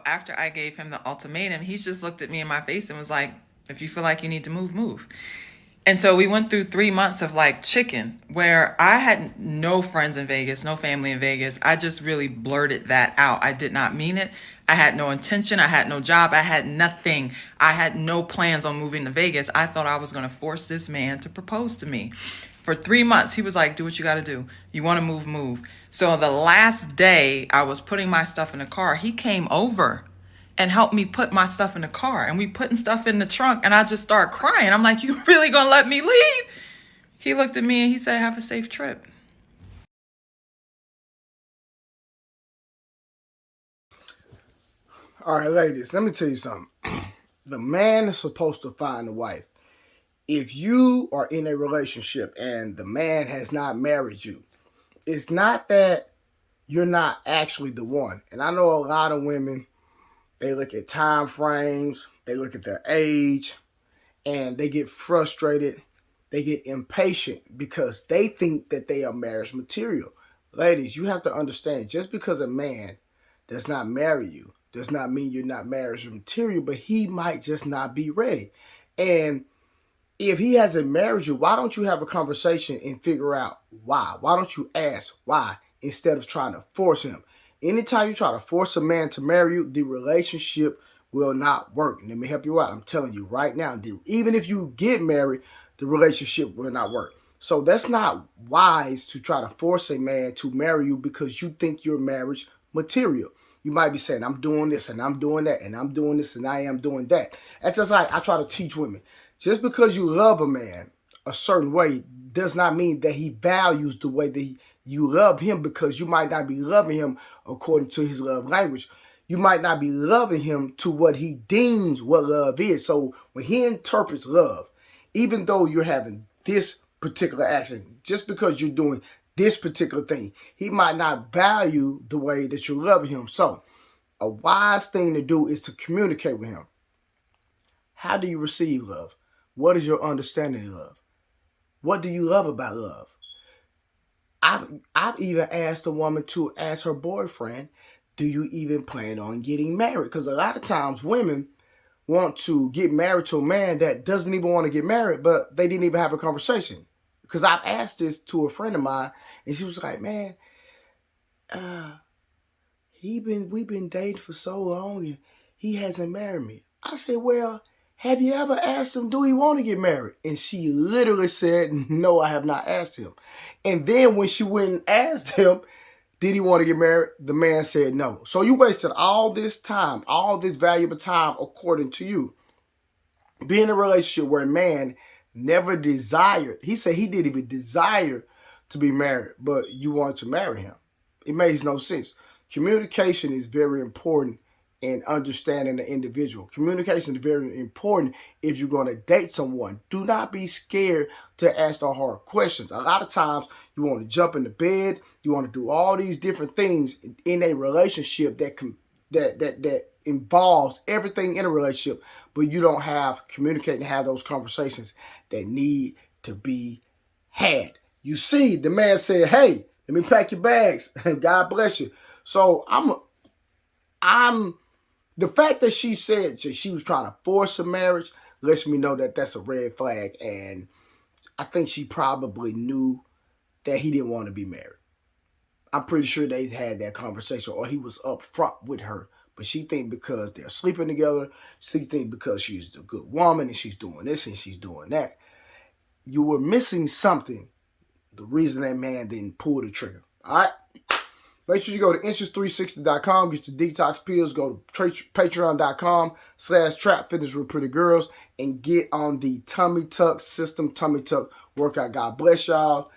After I gave him the ultimatum, he just looked at me in my face and was like, if you feel like you need to move, move. And so we went through 3 months of like chicken, where I had no friends in Vegas, no family in Vegas. I just really blurted that out. I did not mean it. I had no intention. I had no job. I had nothing. I had no plans on moving to Vegas. I thought I was going to force this man to propose to me. For 3 months, he was like, do what you got to do. You want to move, move. So the last day I was putting my stuff in the car, he came over and helped me put my stuff in the car. And we putting stuff in the trunk, and I just started crying. I'm like, you really gonna let me leave? He looked at me and he said, have a safe trip. All right, ladies, let me tell you something. The man is supposed to find a wife. If you are in a relationship and the man has not married you, it's not that you're not actually the one. And I know a lot of women, they look at time frames, they look at their age, and they get frustrated. They get impatient because they think that they are marriage material. Ladies, you have to understand, just because a man does not marry you does not mean you're not marriage material, but he might just not be ready. And if he hasn't married you, why don't you have a conversation and figure out why? Why don't you ask why instead of trying to force him? Anytime you try to force a man to marry you, the relationship will not work. Let me help you out. I'm telling you right now, even if you get married, the relationship will not work. So that's not wise to try to force a man to marry you because you think you're marriage material. You might be saying, I'm doing this and I'm doing that and I'm doing this and I am doing that. That's just like I try to teach women. Just because you love a man a certain way does not mean that he values the way that you love him, because you might not be loving him according to his love language. You might not be loving him to what he deems what love is. So when he interprets love, even though you're having this particular action, just because you're doing this particular thing, he might not value the way that you're loving him. So a wise thing to do is to communicate with him. How do you receive love? What is your understanding of love? What do you love about love? I've even asked a woman to ask her boyfriend, do you even plan on getting married? Because a lot of times women want to get married to a man that doesn't even want to get married, but they didn't even have a conversation. Because I've asked this to a friend of mine, and she was like, man, uh, we've been dating for so long and he hasn't married me. I said, well, have you ever asked him, do he want to get married? And she literally said, no, I have not asked him. And then when she went and asked him, did he want to get married? The man said no. So you wasted all this time, all this valuable time, according to you, being in a relationship where a man never desired. He said he didn't even desire to be married, but you wanted to marry him. It makes no sense. Communication is very important in understanding the individual. Communication is very important if you're going to date someone. Do not be scared to ask the hard questions. A lot of times you want to jump into bed, you want to do all these different things in a relationship that involves everything in a relationship, but you don't have communicate and have those conversations that need to be had. You see, the man said, hey, let me pack your bags and God bless you. So I'm the fact that she said that she was trying to force a marriage lets me know that that's a red flag. And I think she probably knew that he didn't want to be married. I'm pretty sure they had that conversation, or he was up front with her. But she think because they're sleeping together, she think because she's a good woman and she's doing this and she's doing that. You were missing something. The reason that man didn't pull the trigger. All right. Make sure you go to inches360.com, get your detox pills, go to patreon.com/trap fitness with pretty girls, and get on the tummy tuck system, tummy tuck workout. God bless y'all.